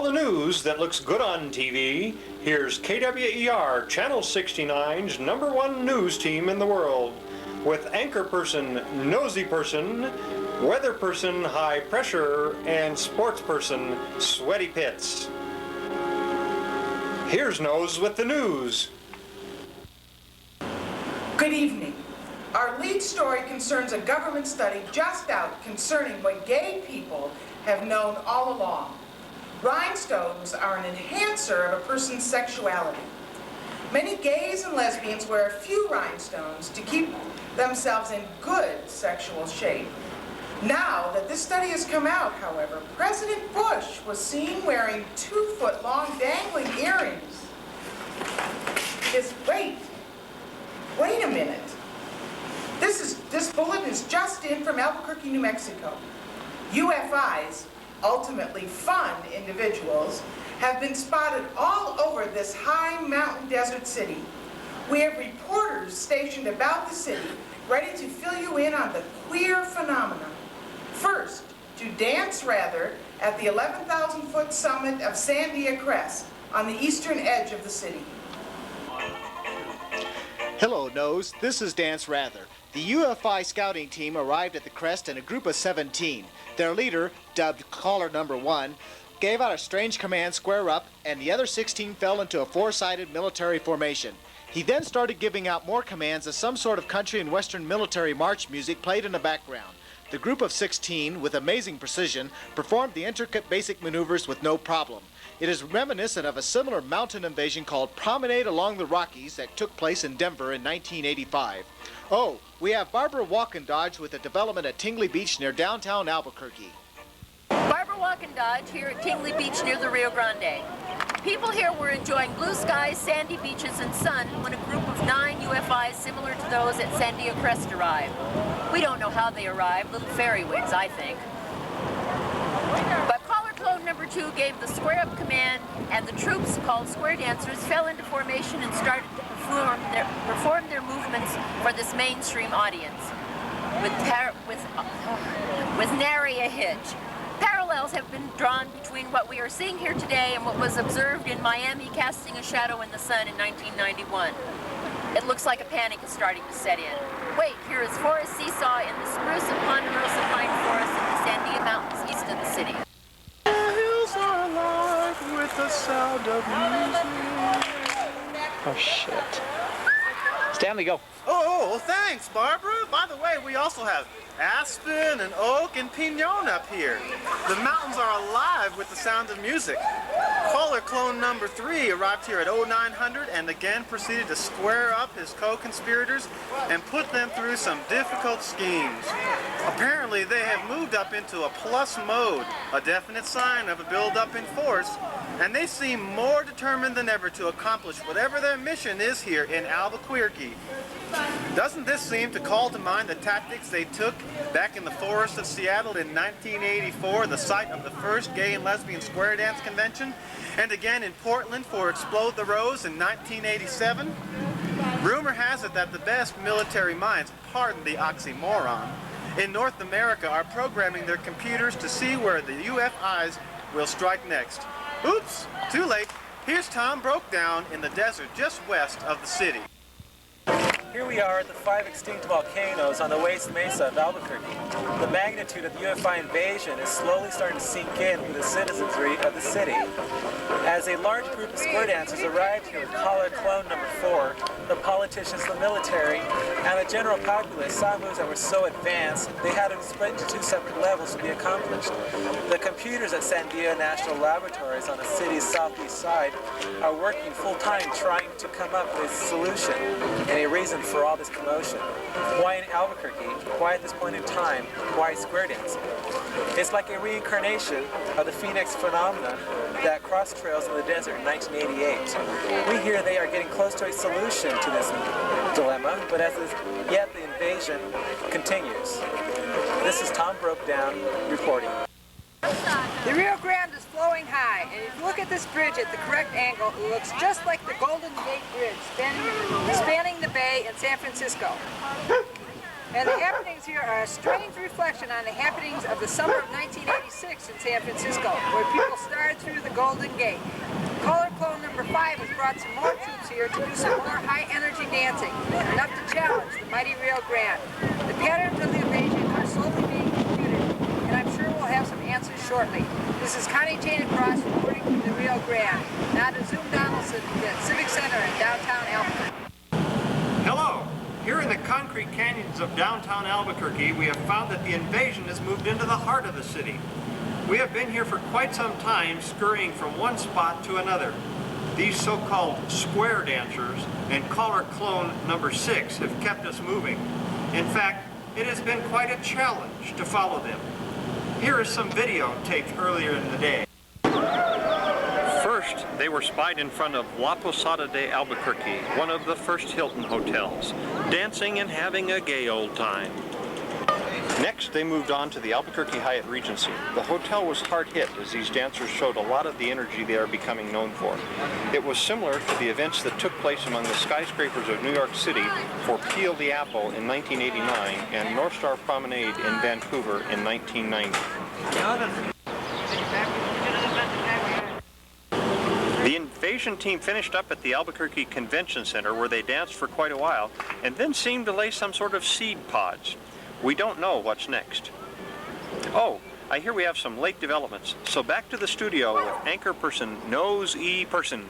all the news that looks good on TV, here's KWER Channel 69's #1 news team in the world, with anchor person, nosy person, weather person, high pressure, and sports person, sweaty pits. Here's Nose with the news. Good evening. Our lead story concerns a government study just out concerning what gay people have known all along. Rhinestones are an enhancer of a person's sexuality. Many gays and lesbians wear a few rhinestones to keep themselves in good sexual shape. Now that this study has come out, however, President Bush was seen wearing 2-foot-long dangling earrings. Wait a minute. This bulletin is just in from Albuquerque, New Mexico. UFIs, ultimately fun individuals, have been spotted all over this high mountain desert city. We have reporters stationed about the city, ready to fill you in on the queer phenomenon. First, to dance rather at the 11,000-foot summit of Sandia Crest on the eastern edge of the city. Hello, Nose. This is Dance Rather. The UFI scouting team arrived at the crest in a group of 17. Their leader, dubbed Caller Number 1, gave out a strange command, square up, and the other 16 fell into a four-sided military formation. He then started giving out more commands as some sort of country and western military march music played in the background. The group of 16, with amazing precision, performed the intricate basic maneuvers with no problem. It is reminiscent of a similar mountain invasion called Promenade Along the Rockies that took place in Denver in 1985. Oh, we have Barbara Walkendodge with a development at Tingley Beach near downtown Albuquerque. Barbara Walkendodge here at Tingley Beach near the Rio Grande. People here were enjoying blue skies, sandy beaches, and sun when a group of 9 UFIs similar to those at Sandia Crest arrived. We don't know how they arrived, little fairy wings, I think. But caller clone number 2 gave the square up command, and the troops, called square dancers, fell into formation and started to perform their movements for this mainstream audience. With nary a hitch. Parallels have been drawn between what we are seeing here today and what was observed in Miami casting a shadow in the sun in 1991. It looks like a panic is starting to set in. Wait, here is Forest Seesaw in the spruce and ponderosa pine forest in the Sandia Mountains east of the city. The hills are alive with the sound of music. Oh, shit. Stanley, go. Oh, thanks, Barbara. By the way, we also have aspen and oak and pinon up here. The mountains are alive with the sound of music. Caller clone number 3 arrived here at 0900 and again proceeded to square up his co-conspirators and put them through some difficult schemes. Apparently, they have moved up into a plus mode, a definite sign of a build-up in force, and they seem more determined than ever to accomplish whatever their mission is here in Albuquerque. Doesn't this seem to call to mind the tactics they took back in the forest of Seattle in 1984, the site of the first gay and lesbian square dance convention, and again in Portland for Explode the Rose in 1987? Rumor has it that the best military minds, pardon the oxymoron, in North America are programming their computers to see where the UFIs will strike next. Oops, too late. Here's Tom Brokedown in the desert just west of the city. Here we are at the 5 extinct volcanoes on the West Mesa of Albuquerque. The magnitude of the UFI invasion is slowly starting to sink in with the citizenry of the city. As a large group of square dancers arrived here with caller clone number 4, the politicians, the military, and the general populace saw moves that were so advanced they had them split into 2 separate levels to be accomplished. The computers at Sandia National Laboratories on the city's southeast side are working full-time trying to come up with a solution and a reason for all this commotion. Why in Albuquerque? Why at this point in time? Why square dancing? It's like a reincarnation of the Phoenix phenomenon that crossed trails in the desert in 1988. We hear they are getting close to a solution to this dilemma, but yet the invasion continues. This is Tom Brokedown reporting. The Rio Grande is flowing high, and if you look at this bridge at the correct angle, it looks just like the Golden Gate Bridge spanning the bay in San Francisco. And the happenings here are a strange reflection on the happenings of the summer of 1986 in San Francisco, where people starred through the Golden Gate. Color Clone number 5 has brought some more troops here to do some more high-energy dancing, enough to challenge the mighty Rio Grande. The patterns of the invasion are slowly being computed, and I'm sure we'll have some answers shortly. This is Connie Jane Cross reporting from the Rio Grande. Now to Zoom Donaldson at the Civic Center in downtown Albuquerque. Hello! Here in the concrete canyons of downtown Albuquerque, we have found that the invasion has moved into the heart of the city. We have been here for quite some time, scurrying from one spot to another. These so-called square dancers and Caller Clone number 6 have kept us moving. In fact, it has been quite a challenge to follow them. Here is some video taped earlier in the day. First, they were spied in front of La Posada de Albuquerque, one of the first Hilton hotels, dancing and having a gay old time. Next, they moved on to the Albuquerque Hyatt Regency. The hotel was hard hit as these dancers showed a lot of the energy they are becoming known for. It was similar to the events that took place among the skyscrapers of New York City for Peel the Apple in 1989 and North Star Promenade in Vancouver in 1990. The invasion team finished up at the Albuquerque Convention Center where they danced for quite a while and then seemed to lay some sort of seed pods. We don't know what's next. Oh, I hear we have some late developments, so back to the studio with anchor person Nose E. Person.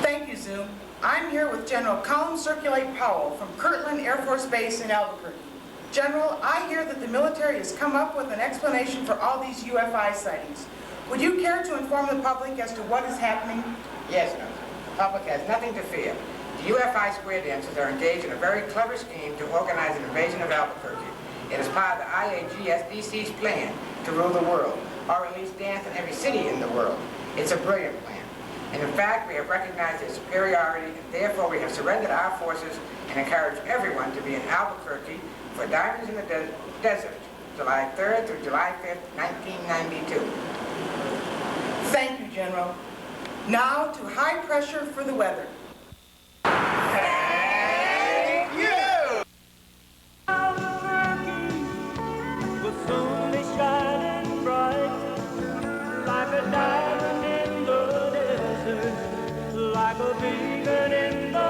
Thank you, Zoom. I'm here with General Colin Circulate Powell from Kirtland Air Force Base in Albuquerque. General, I hear that the military has come up with an explanation for all these UFI sightings. Would you care to inform the public as to what is happening? Yes, no. The public has nothing to fear. The UFI square dancers are engaged in a very clever scheme to organize an invasion of Albuquerque. It is part of the IAGSDC's plan to rule the world, or at least dance in every city in the world. It's a brilliant plan. And in fact, we have recognized their superiority, and therefore we have surrendered our forces and encourage everyone to be in Albuquerque for Diamonds in the Desert, July 3rd through July 5th, 1992. Thank you, General. Now to high pressure for the weather. Thank you! Will soon be shining bright, like a diamond in the desert, like a beacon in the